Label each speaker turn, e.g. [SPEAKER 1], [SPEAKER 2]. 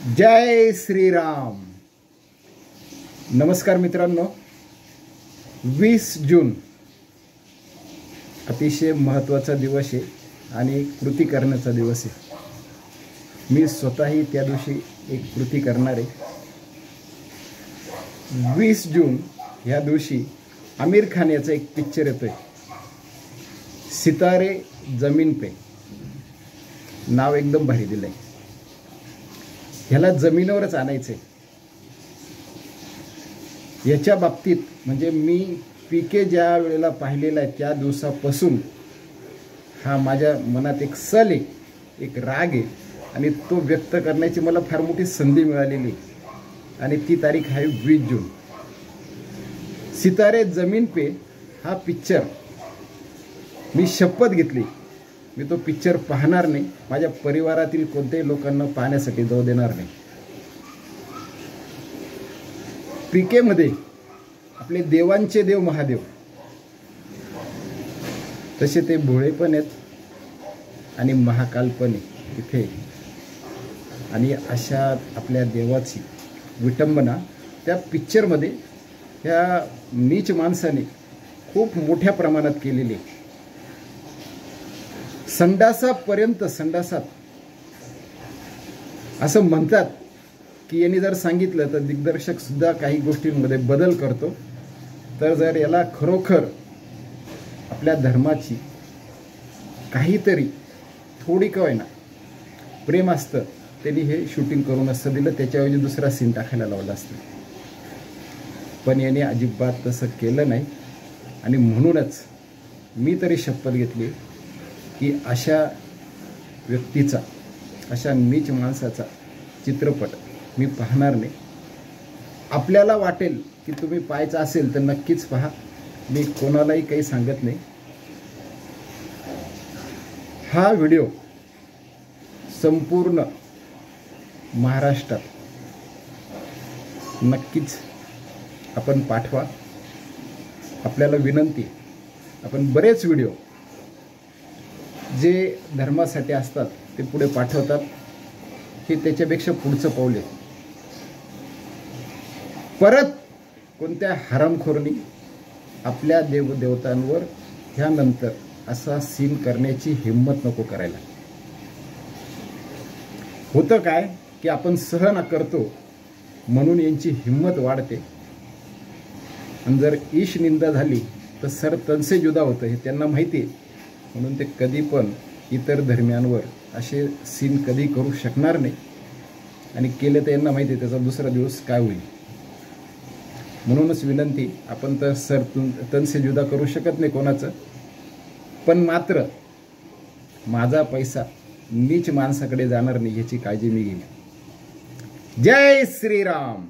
[SPEAKER 1] जय श्रीराम। नमस्कार मित्रांनो, 20 जून अतिशय महत्त्वाचा दिवस आहे आणि कृती करण्याचा दिवस आहे। मी स्वतःही त्या दिवशी एक कृती करणार आहे। 20 जून ह्या दिवशी आमिर खान याचा एक पिक्चर येतोय, सितारे जमीन पे। नाव एकदम भारी दिलंय। ह्याला जमिनीवरच आणायचंय। याच्या बाबतीत म्हणजे मी पीके ज्या वेळेला पाहिलेला आहे त्या दिवसापासून हा माझ्या मनात एक सल आहे, एक राग आहे आणि तो व्यक्त करण्याची मला फार मोठी संधी मिळालेली आणि ती तारीख आहे 20 जून। सितारे जमीन पे हा पिक्चर मी शपथ घेतली, मी तो पिक्चर पाहणार नाही, माझ्या परिवारातील कोणत्याही लोकांना पाहण्यासाठी जाऊ देणार नाही। पीके मध्ये आपले देवांचे देव महादेव तसे ते भोळे पण आहेत आणि महाकाल पण आहे तिथे। आणि अशा आपल्या देवाची विटंबना त्या पिक्चर मध्ये त्या नीच माणसाने खूप मोठ्या प्रमाणात केलेली आहे। संडासापर्यंत, संडासात असं म्हणतात की यांनी जर सांगितलं तर दिग्दर्शक सुद्धा काही गोष्टींमध्ये बदल करतो। तर जर याला खरोखर आपल्या धर्माची काहीतरी थोडी का होईना प्रेम असतं, त्यांनी हे शूटिंग करून असं दिलं, त्याच्याऐवजी दुसरा सीन टाकायला लावला असतं। पण याने अजिबात तसं केलं नाही आणि म्हणूनच मी तरी शपथ घेतली की अशा व्यक्तीचा, अशा नीच माणसाचा चित्रपट मी पाहणार नाही। आपल्याला वाटेल की तुम्ही पाहायचं असेल तर नक्कीच पहा, मी कोणालाही काही सांगत नाही। हा व्हिडिओ संपूर्ण महाराष्ट्रात नक्कीच आपण पाठवा। आपल्याला विनंती, आपण बरेच व्हिडिओ जे धर्मासाठी असतात ते पुढे पाठवतात, हे त्याच्यापेक्षा पुढचं पाऊल आहे। परत कोणत्या हरामखोरांनी आपल्या देवदेवतांवर ह्यानंतर असा सीन करण्याची हिम्मत नको करायला। होतं काय की आपण सहन करतो म्हणून यांची हिम्मत वाढते आणि जर ईश निंदा झाली तर सर तन से जुदा होतं, हे त्यांना माहिती आहे। म्हणून ते कधी पण इतर धर्मियांवर असे सीन कधी करू शकणार नाही आणि केले तर यांना माहिती आहे त्याचा दुसरा दिवस काय होईल। म्हणूनच विनंती, आपण तर सर तन से जुदा करू शकत नाही कोणाचं, पण मात्र माझा पैसा नीच माणसाकडे जाणार नाही याची काळजी मी घेईन। जय श्रीराम।